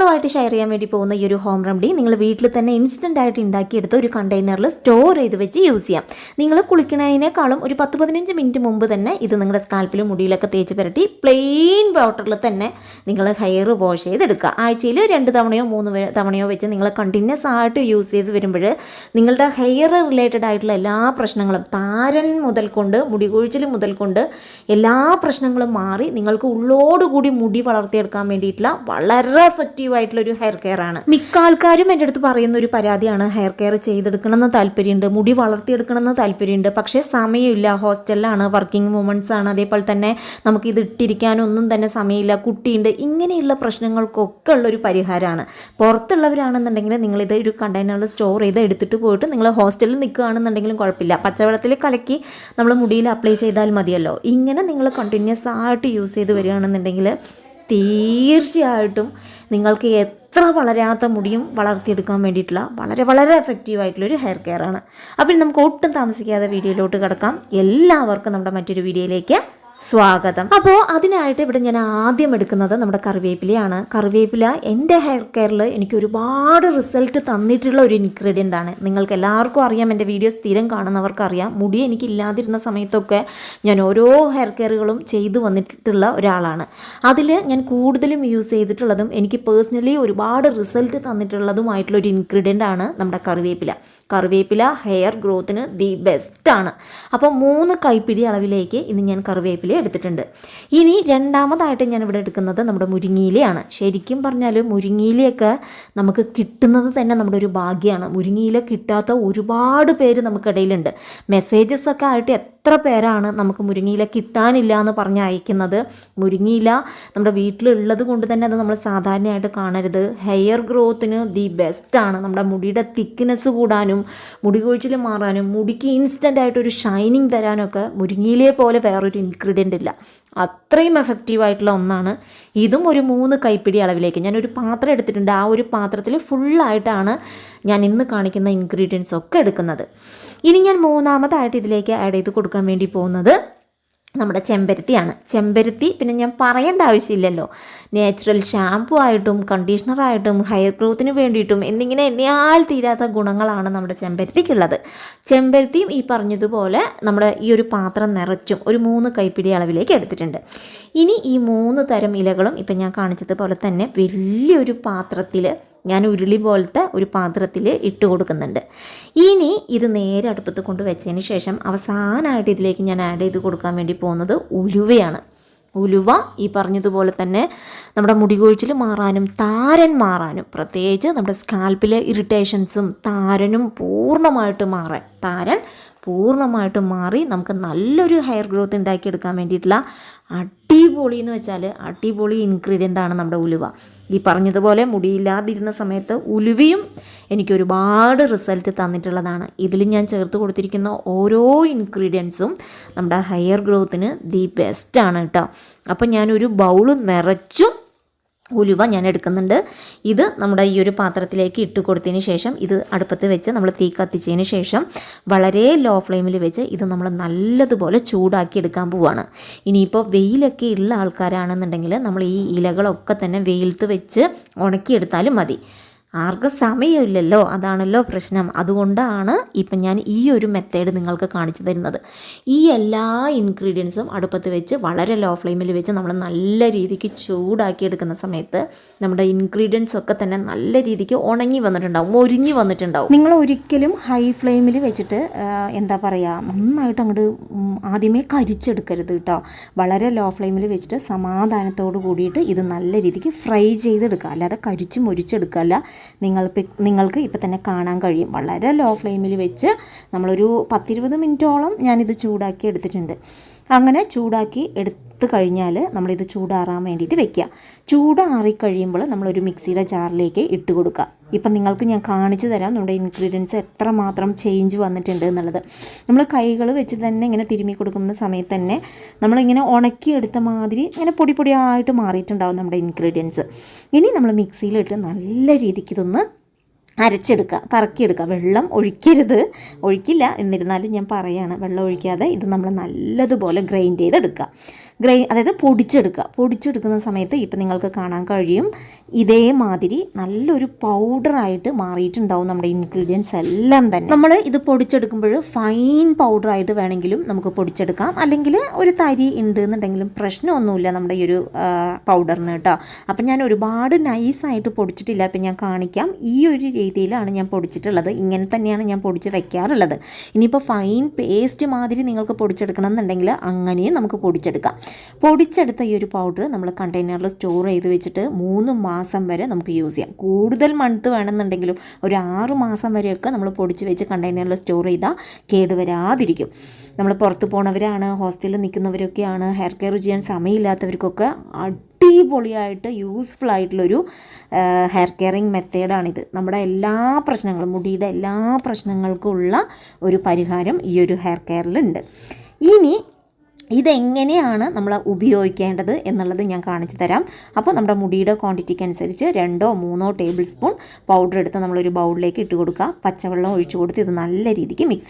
നിങ്ങളുമായിട്ട് ഷെയർ ചെയ്യാൻ വേണ്ടി പോകുന്ന ഈ ഒരു ഹോം റെമഡി നിങ്ങൾ വീട്ടിൽ തന്നെ ഇൻസ്റ്റൻ്റ് ആയിട്ട് ഉണ്ടാക്കിയെടുത്ത ഒരു കണ്ടെയ്നറിൽ സ്റ്റോർ ചെയ്ത് വെച്ച് യൂസ് ചെയ്യാം. നിങ്ങൾ കുളിക്കുന്നതിനേക്കാളും ഒരു 10-15 മിനിറ്റ് മുമ്പ് തന്നെ ഇത് നിങ്ങളുടെ സ്കാൽപ്പിലും മുടിയിലൊക്കെ തേച്ച് പുരട്ടി പ്ലെയിൻ വാട്ടറിൽ തന്നെ നിങ്ങൾ ഹെയർ വാഷ് ചെയ്തെടുക്കുക. ആഴ്ചയിൽ 2 തവണയോ 3 തവണയോ വെച്ച് നിങ്ങൾ കണ്ടിന്യൂസ് ആയിട്ട് യൂസ് ചെയ്ത് വരുമ്പോൾ നിങ്ങളുടെ ഹെയർ റിലേറ്റഡ് ആയിട്ടുള്ള എല്ലാ പ്രശ്നങ്ങളും, താരൻ മുതൽ കൊണ്ട് മുടി കൊഴിച്ചിൽ മുതൽ കൊണ്ട് എല്ലാ പ്രശ്നങ്ങളും മാറി നിങ്ങൾക്ക് ഉള്ളോടുകൂടി മുടി വളർത്തിയെടുക്കാൻ വേണ്ടിയിട്ടുള്ള വളരെ എഫക്റ്റീവായിട്ടുള്ളൊരു ഹെയർ കെയർ ആണ്. മിക്ക ആൾക്കാരും എൻ്റെ അടുത്ത് പറയുന്ന ഒരു പരാതിയാണ്, ഹെയർ കെയർ ചെയ്തെടുക്കണമെന്ന് താല്പര്യമുണ്ട്, മുടി വളർത്തിയെടുക്കണമെന്ന് താല്പര്യമുണ്ട്, പക്ഷേ സമയമില്ല, ഹോസ്റ്റലിലാണ്, വർക്കിംഗ് വുമൺസ് ആണ്, അതേപോലെ തന്നെ നമുക്കിത് ഇട്ടിരിക്കാനൊന്നും തന്നെ സമയമില്ല, കുട്ടിയുണ്ട്, ഇങ്ങനെയുള്ള പ്രശ്നങ്ങൾക്കൊക്കെ ഉള്ളൊരു പരിഹാരമാണ്. പുറത്തുള്ളവരാണെന്നുണ്ടെങ്കിൽ നിങ്ങളിത് ഒരു കണ്ടെയ്നറിൽ സ്റ്റോർ ചെയ്ത് എടുത്തിട്ട് പോയിട്ട് നിങ്ങൾ ഹോസ്റ്റലിൽ നിൽക്കുകയാണെന്നുണ്ടെങ്കിലും കുഴപ്പമില്ല, പച്ചവെള്ളത്തിൽ കലക്കി നമ്മൾ മുടിയിൽ അപ്ലൈ ചെയ്താൽ മതിയല്ലോ. ഇങ്ങനെ നിങ്ങൾ കണ്ടിന്യൂസ് ആയിട്ട് യൂസ് ചെയ്ത് വരികയാണെന്നുണ്ടെങ്കിൽ തീർച്ചയായിട്ടും നിങ്ങൾക്ക് എത്ര വളരാത്ത മുടിയും വളർത്തിയെടുക്കാൻ വേണ്ടിയിട്ടുള്ള വളരെ വളരെ എഫക്റ്റീവായിട്ടുള്ളൊരു ഹെയർ കെയർ ആണ്. അപ്പോൾ നമുക്ക് ഒട്ടും താമസിക്കാതെ വീഡിയോയിലോട്ട് കിടക്കാം. എല്ലാവർക്കും നമ്മുടെ മറ്റൊരു വീഡിയോയിലേക്ക് സ്വാഗതം. അപ്പോൾ അതിനായിട്ട് ഇവിടെ ഞാൻ ആദ്യം എടുക്കുന്നത് നമ്മുടെ കറിവേപ്പിലയാണ്. കറിവേപ്പില എൻ്റെ ഹെയർ കെയറിൽ എനിക്ക് ഒരുപാട് റിസൾട്ട് തന്നിട്ടുള്ള ഒരു ഇൻഗ്രീഡിയൻ്റ് ആണ്. നിങ്ങൾക്ക് എല്ലാവർക്കും അറിയാം, എൻ്റെ വീഡിയോ സ്ഥിരം കാണുന്നവർക്കറിയാം, മുടി എനിക്കില്ലാതിരുന്ന സമയത്തൊക്കെ ഞാൻ ഓരോ ഹെയർ കെയറുകളും ചെയ്തു വന്നിട്ടുള്ള ഒരാളാണ്. അതിൽ ഞാൻ കൂടുതലും യൂസ് ചെയ്തിട്ടുള്ളതും എനിക്ക് പേഴ്സണലി ഒരുപാട് റിസൾട്ട് തന്നിട്ടുള്ളതുമായിട്ടുള്ളൊരു ഇൻഗ്രീഡിയൻ്റ് ആണ് നമ്മുടെ കറിവേപ്പില. കറിവേപ്പില ഹെയർ ഗ്രോത്തിന് ദി ബെസ്റ്റാണ്. അപ്പോൾ 3 കൈപ്പിടി അളവിലേക്ക് ഇന്ന് ഞാൻ കറിവേപ്പില എടുത്തിട്ടുണ്ട്. ഇനി രണ്ടാമതായിട്ട് ഞാൻ ഇവിടെ എടുക്കുന്നത് നമ്മുടെ മുരിങ്ങയിലയാണ്. ശരിക്കും പറഞ്ഞാൽ മുരിങ്ങയിലയൊക്കെ നമുക്ക് കിട്ടുന്നത് തന്നെ നമ്മുടെ ഒരു ഭാഗ്യമാണ്. മുരിങ്ങയില കിട്ടാത്ത ഒരുപാട് പേര് നമുക്കിടയിലുണ്ട്. മെസ്സേജസ് ഒക്കെ ആയിട്ട് എത്ര പേരാണ് നമുക്ക് മുരിങ്ങയില കിട്ടാനില്ല എന്ന് പറഞ്ഞ് അയക്കുന്നത്. മുരിങ്ങയില നമ്മുടെ വീട്ടിലുള്ളത് കൊണ്ട് തന്നെ അത് നമ്മൾ സാധാരണയായിട്ട് കാണരുത്. ഹെയർ ഗ്രോത്തിന് ദി ബെസ്റ്റാണ്. നമ്മുടെ മുടിയുടെ തിക്നെസ് കൂടാനും മുടി കൊഴിച്ചിൽ മാറാനും മുടിക്ക് ഇൻസ്റ്റൻ്റ് ആയിട്ടൊരു ഷൈനിങ് തരാനൊക്കെ മുരിങ്ങയിലയെ പോലെ വേറൊരു ഇൻഗ്രീഡിയൻ്റ് ഇല്ല. അത്രയും എഫക്റ്റീവായിട്ടുള്ള ഒന്നാണ്. ഇതും ഒരു 3 കൈപ്പിടി അളവിലേക്ക് ഞാനൊരു പാത്രം എടുത്തിട്ടുണ്ട്. ആ ഒരു പാത്രത്തിൽ ഫുള്ളായിട്ടാണ് ഞാൻ ഇന്ന് കാണിക്കുന്ന ഇൻഗ്രീഡിയൻസ് ഒക്കെ എടുക്കുന്നത്. ഇനി ഞാൻ മൂന്നാമതായിട്ട് ഇതിലേക്ക് ആഡ് ചെയ്ത് കൊടുക്കാൻ വേണ്ടി പോകുന്നത് നമ്മുടെ ചെമ്പരത്തിയാണ്. ചെമ്പരത്തി പിന്നെ ഞാൻ പറയേണ്ട ആവശ്യമില്ലല്ലോ, നാച്ചുറൽ ഷാമ്പു ആയിട്ടും കണ്ടീഷണറായിട്ടും ഹെയർ ഗ്രോത്തിന് വേണ്ടിയിട്ടും എന്നിങ്ങനെ എണ്ണിയാൽ തീരാത്ത ഗുണങ്ങളാണ് നമ്മുടെ ചെമ്പരത്തിക്കുള്ളത്. ചെമ്പരത്തിയും ഈ പറഞ്ഞതുപോലെ നമ്മുടെ ഈ ഒരു പാത്രം നിറച്ചും ഒരു 3 കൈപ്പിടി അളവിലേക്ക് എടുത്തിട്ടുണ്ട്. ഇനി ഈ 3 തരം ഇലകളും ഇപ്പം ഞാൻ കാണിച്ചതുപോലെ തന്നെ വലിയൊരു പാത്രത്തിൽ ഞാൻ ഉരുളി പോലത്തെ ഒരു പാത്രത്തിൽ ഇട്ട് കൊടുക്കുന്നുണ്ട്. ഇനി ഇത് നേരെ അടുപ്പത്ത് കൊണ്ട് വെച്ചതിന് ശേഷം അവസാനമായിട്ട് ഇതിലേക്ക് ഞാൻ ആഡ് ചെയ്ത് കൊടുക്കാൻ വേണ്ടി പോകുന്നത് ഉലുവയാണ്. ഉലുവ ഈ പറഞ്ഞതുപോലെ തന്നെ നമ്മുടെ മുടി കൊഴിച്ചിൽ മാറാനും താരൻ മാറാനും, പ്രത്യേകിച്ച് നമ്മുടെ സ്കാൽപ്പിലെ ഇറിറ്റേഷൻസും താരനും പൂർണ്ണമായിട്ട് മാറാൻ, താരൻ പൂർണ്ണമായിട്ട് മാറി നമുക്ക് നല്ലൊരു ഹെയർ ഗ്രോത്ത് ഉണ്ടാക്കിയെടുക്കാൻ വേണ്ടിയിട്ടുള്ള അടിപൊളി എന്ന് വെച്ചാൽ അടിപൊളി ഇൻഗ്രീഡിയൻ്റ് ആണ് നമ്മുടെ ഉലുവ. ഈ പറഞ്ഞതുപോലെ മുടിയില്ലാതിരുന്ന സമയത്ത് ഉലുവയും എനിക്കൊരുപാട് റിസൾട്ട് തന്നിട്ടുള്ളതാണ്. ഇതിൽ ഞാൻ ചേർത്ത് കൊടുത്തിരിക്കുന്ന ഓരോ ഇൻഗ്രീഡിയൻസും നമ്മുടെ ഹെയർ ഗ്രോത്തിന് ദി ബെസ്റ്റാണ് കേട്ടോ. അപ്പം ഞാനൊരു ബൗൾ നിറച്ചും ഉലുവ ഞാൻ എടുക്കുന്നുണ്ട്. ഇത് നമ്മുടെ ഈ ഒരു പാത്രത്തിലേക്ക് ഇട്ട് കൊടുത്തതിന് ശേഷം ഇത് അടുപ്പത്ത് വെച്ച് നമ്മൾ തീ കത്തിച്ചതിന് ശേഷം വളരെ ലോ ഫ്ലെയിമിൽ വെച്ച് ഇത് നമ്മൾ നല്ലതുപോലെ ചൂടാക്കി എടുക്കാൻ പോവുകയാണ്. ഇനിയിപ്പോൾ വെയിലൊക്കെ ഉള്ള ആൾക്കാരാണെന്നുണ്ടെങ്കിൽ നമ്മൾ ഈ ഇലകളൊക്കെ തന്നെ വെയിലത്ത് വെച്ച് ഉണക്കിയെടുത്താലും മതി. ആർക്കും സമയമില്ലല്ലോ, അതാണല്ലോ പ്രശ്നം. അതുകൊണ്ടാണ് ഇപ്പം ഞാൻ ഈ ഒരു മെത്തേഡ് നിങ്ങൾക്ക് കാണിച്ചു തരുന്നത്. ഈ എല്ലാ ഇൻഗ്രീഡിയൻസും അടുപ്പത്ത് വെച്ച് വളരെ ലോ ഫ്ലെയിമിൽ വെച്ച് നമ്മൾ നല്ല രീതിക്ക് ചൂടാക്കി എടുക്കുന്ന സമയത്ത് നമ്മുടെ ഇൻഗ്രീഡിയൻസ് ഒക്കെ തന്നെ നല്ല രീതിക്ക് ഉണങ്ങി വന്നിട്ടുണ്ടാവും, മൊരിഞ്ഞ് വന്നിട്ടുണ്ടാവും. നിങ്ങൾ ഒരിക്കലും ഹൈ ഫ്ലെയിമിൽ വെച്ചിട്ട് എന്താ പറയുക, നന്നായിട്ട് അങ്ങോട്ട് ആദ്യമേ കരിച്ചെടുക്കരുത് കേട്ടോ. വളരെ ലോ ഫ്ലെയിമിൽ വെച്ചിട്ട് സമാധാനത്തോട് കൂടിയിട്ട് ഇത് നല്ല രീതിക്ക് ഫ്രൈ ചെയ്തെടുക്കുക, അല്ലാതെ കരിച്ച് മുരിച്ചെടുക്കുകയല്ല. നിങ്ങൾക്ക് ഇപ്പം തന്നെ കാണാൻ കഴിയും. വളരെ ലോ ഫ്ലെയിമിൽ വെച്ച് നമ്മളൊരു 10-20 മിനിറ്റോളം ഞാനിത് ചൂടാക്കി എടുത്തിട്ടുണ്ട്. അങ്ങനെ ചൂടാക്കി എടുത്ത് കഴിഞ്ഞാൽ നമ്മളിത് ചൂടാറാൻ വേണ്ടിയിട്ട് വെക്കുക. ചൂടാറി കഴിയുമ്പോൾ നമ്മളൊരു മിക്സിയുടെ ജാറിലേക്ക് ഇട്ട് കൊടുക്കുക. ഇപ്പം നിങ്ങൾക്ക് ഞാൻ കാണിച്ചു തരാം നമ്മുടെ ഇൻഗ്രീഡിയൻസ് എത്രമാത്രം ചേഞ്ച് വന്നിട്ടുണ്ട് എന്നുള്ളത്. നമ്മൾ കൈകൾ വെച്ച് തന്നെ ഇങ്ങനെ തിരുമ്മി കൊടുക്കുന്ന സമയത്ത് തന്നെ നമ്മളിങ്ങനെ ഉണക്കിയെടുത്ത മാതിരി ഇങ്ങനെ പൊടി പൊടിയായിട്ട് മാറിയിട്ടുണ്ടാവും നമ്മുടെ ഇൻഗ്രീഡിയൻസ്. ഇനി നമ്മൾ മിക്സിയിലിട്ട് നല്ല രീതിക്ക് ഇതൊന്ന് അരച്ചെടുക്കുക, കറക്കിയെടുക്കുക. വെള്ളം ഒഴിക്കില്ല, എന്നിരുന്നാലും ഞാൻ പറയുകയാണ്, വെള്ളം ഒഴിക്കാതെ ഇത് നമ്മൾ നല്ലതുപോലെ ഗ്രൈൻഡ് ചെയ്തെടുക്കുക. അതായത് പൊടിച്ചെടുക്കുന്ന സമയത്ത് ഇപ്പം നിങ്ങൾക്ക് കാണാൻ കഴിയും ഇതേമാതിരി നല്ലൊരു പൗഡറായിട്ട് മാറിയിട്ടുണ്ടാവും നമ്മുടെ ഇൻഗ്രീഡിയൻസ് എല്ലാം തന്നെ. നമ്മൾ ഇത് പൊടിച്ചെടുക്കുമ്പോൾ ഫൈൻ പൗഡറായിട്ട് വേണമെങ്കിലും നമുക്ക് പൊടിച്ചെടുക്കാം, അല്ലെങ്കിൽ ഒരു തരി ഉണ്ട് എന്നുണ്ടെങ്കിലും പ്രശ്നമൊന്നുമില്ല നമ്മുടെ ഈ ഒരു പൗഡറിന് കേട്ടോ. അപ്പം ഞാൻ ഒരുപാട് നൈസായിട്ട് പൊടിച്ചിട്ടില്ല, അപ്പം ഞാൻ കാണിക്കാം. ഈ ഒരു രീതിയിലാണ് ഞാൻ പൊടിച്ചിട്ടുള്ളത്, ഇങ്ങനെ തന്നെയാണ് ഞാൻ പൊടിച്ച് വെക്കാറുള്ളത്. ഇനിയിപ്പോൾ ഫൈൻ പേസ്റ്റ് മാതിരി നിങ്ങൾക്ക് പൊടിച്ചെടുക്കണം എന്നുണ്ടെങ്കിൽ അങ്ങനെയും നമുക്ക് പൊടിച്ചെടുത്ത ഈ ഒരു പൗഡർ നമ്മൾ കണ്ടെയ്നറിൽ സ്റ്റോർ ചെയ്ത് വെച്ചിട്ട് 3 മാസം വരെ നമുക്ക് യൂസ് ചെയ്യാം. കൂടുതൽ മന്ത് വേണമെന്നുണ്ടെങ്കിലും ഒരു 6 മാസം വരെയൊക്കെ നമ്മൾ പൊടിച്ച് വെച്ച് കണ്ടെയ്നറിൽ സ്റ്റോർ ചെയ്താൽ കേടുവരാതിരിക്കും. നമ്മൾ പുറത്ത് പോണവരാണ്, ഹോസ്റ്റലിൽ നിൽക്കുന്നവരൊക്കെയാണ്, ഹെയർ കെയർ ചെയ്യാൻ സമയമില്ലാത്തവർക്കൊക്കെ അടിപൊളിയായിട്ട് യൂസ്ഫുൾ ആയിട്ടുള്ളൊരു ഹെയർ കെയറിങ് മെത്തേഡാണിത്. നമ്മുടെ എല്ലാ പ്രശ്നങ്ങളും, മുടിയുടെ എല്ലാ പ്രശ്നങ്ങൾക്കുള്ള ഒരു പരിഹാരം ഈ ഒരു ഹെയർ കെയറിലുണ്ട്. ഇനി ഇതെങ്ങനെയാണ് നമ്മൾ ഉപയോഗിക്കേണ്ടത് എന്നുള്ളത് ഞാൻ കാണിച്ചു തരാം. അപ്പോൾ നമ്മുടെ മുടിയുടെ ക്വാണ്ടിറ്റിക്ക് അനുസരിച്ച് 2-3 ടേബിൾ സ്പൂൺ പൗഡർ എടുത്ത് നമ്മളൊരു ബൗളിലേക്ക് ഇട്ട് കൊടുക്കുക. പച്ചവെള്ളം ഒഴിച്ചു കൊടുത്ത് ഇത് നല്ല രീതിക്ക് മിക്സ്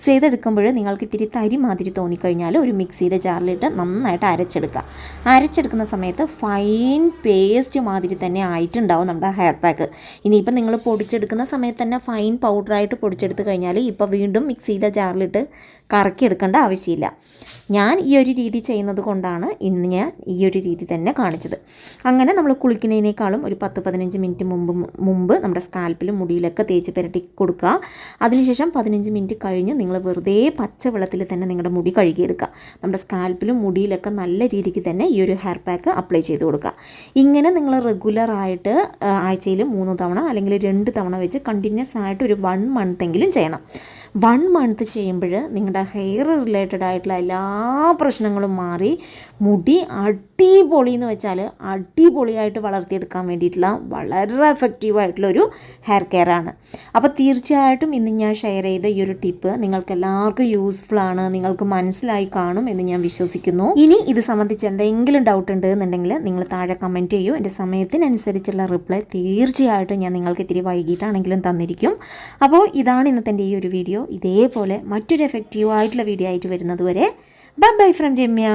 ചെയ്തെടുക്കുമ്പോൾ നിങ്ങൾക്ക് ഇത്തിരി തരി മാതിരി തോന്നിക്കഴിഞ്ഞാൽ ഒരു മിക്സിയുടെ ജാറിലിട്ട് നന്നായിട്ട് അരച്ചെടുക്കുന്ന സമയത്ത് ഫൈൻ പേസ്റ്റ് മാതിരി തന്നെ ആയിട്ടുണ്ടാവും നമ്മുടെ ഹെയർ പാക്ക്. ഇനിയിപ്പോൾ നിങ്ങൾ പൊടിച്ചെടുക്കുന്ന സമയത്ത് തന്നെ ഫൈൻ പൗഡറായിട്ട് പൊടിച്ചെടുത്ത് കഴിഞ്ഞാൽ ഇപ്പോൾ വീണ്ടും മിക്സിയുടെ ജാറിലിട്ട് കറക്കിയെടുക്കേണ്ട ആവശ്യമില്ല. ഞാൻ ഈ ഒരു രീതി ചെയ്യുന്നത് കൊണ്ടാണ് ഇന്ന് ഞാൻ ഈ ഒരു രീതി തന്നെ കാണിച്ചത്. അങ്ങനെ നമ്മൾ കുളിക്കുന്നതിനേക്കാളും ഒരു 10-15 മിനിറ്റ് മുമ്പ് നമ്മുടെ സ്കാൽപ്പിലും മുടിയിലൊക്കെ തേച്ച് പുരട്ടി കൊടുക്കുക. അതിനുശേഷം 15 മിനിറ്റ് കഴിഞ്ഞ് നിങ്ങൾ വെറുതെ പച്ചവെള്ളത്തിൽ തന്നെ നിങ്ങളുടെ മുടി കഴുകിയെടുക്കുക. നമ്മുടെ സ്കാൽപ്പിലും മുടിയിലൊക്കെ നല്ല രീതിക്ക് തന്നെ ഈ ഒരു ഹെയർ പാക്ക് അപ്ലൈ ചെയ്ത് കൊടുക്കുക. ഇങ്ങനെ നിങ്ങൾ റെഗുലറായിട്ട് ആഴ്ചയിൽ 3 തവണ അല്ലെങ്കിൽ 2 തവണ വെച്ച് കണ്ടിന്യൂസ് ആയിട്ട് ഒരു 1 മന്തെങ്കിലും ചെയ്യണം. 1 മന്ത് ചെയ്യുമ്പോൾ നിങ്ങളുടെ ഹെയർ റിലേറ്റഡ് ആയിട്ടുള്ള എല്ലാ പ്രശ്നങ്ങളും മാറി മുടി അടിപൊളി എന്ന് വെച്ചാൽ അടിപൊളിയായിട്ട് വളർത്തിയെടുക്കാൻ വേണ്ടിയിട്ടുള്ള വളരെ എഫക്റ്റീവായിട്ടുള്ളൊരു ഹെയർ കെയർ ആണ്. അപ്പോൾ തീർച്ചയായിട്ടും ഇന്ന് ഞാൻ ഷെയർ ചെയ്ത ഈ ഒരു ടിപ്പ് നിങ്ങൾക്ക് എല്ലാവർക്കും യൂസ്ഫുൾ ആണ്, നിങ്ങൾക്ക് മനസ്സിലായി കാണും എന്ന് ഞാൻ വിശ്വസിക്കുന്നു. ഇനി ഇത് സംബന്ധിച്ച് എന്തെങ്കിലും ഡൗട്ട് ഉണ്ട് എന്നുണ്ടെങ്കിൽ നിങ്ങൾ താഴെ കമൻറ്റ് ചെയ്യൂ. എൻ്റെ സമയത്തിനനുസരിച്ചുള്ള റിപ്ലൈ തീർച്ചയായിട്ടും ഞാൻ നിങ്ങൾക്ക് ഇത്തിരി വൈകിട്ടാണെങ്കിലും തന്നിരിക്കും. അപ്പോൾ ഇതാണ് ഇന്നത്തെ എൻ്റെ ഈ ഒരു വീഡിയോ. ഇതേപോലെ മറ്റൊരു എഫക്റ്റീവായിട്ടുള്ള വീഡിയോ ആയിട്ട് വരുന്നത് വരെ ബൈ ഫ്രം രമ്യ.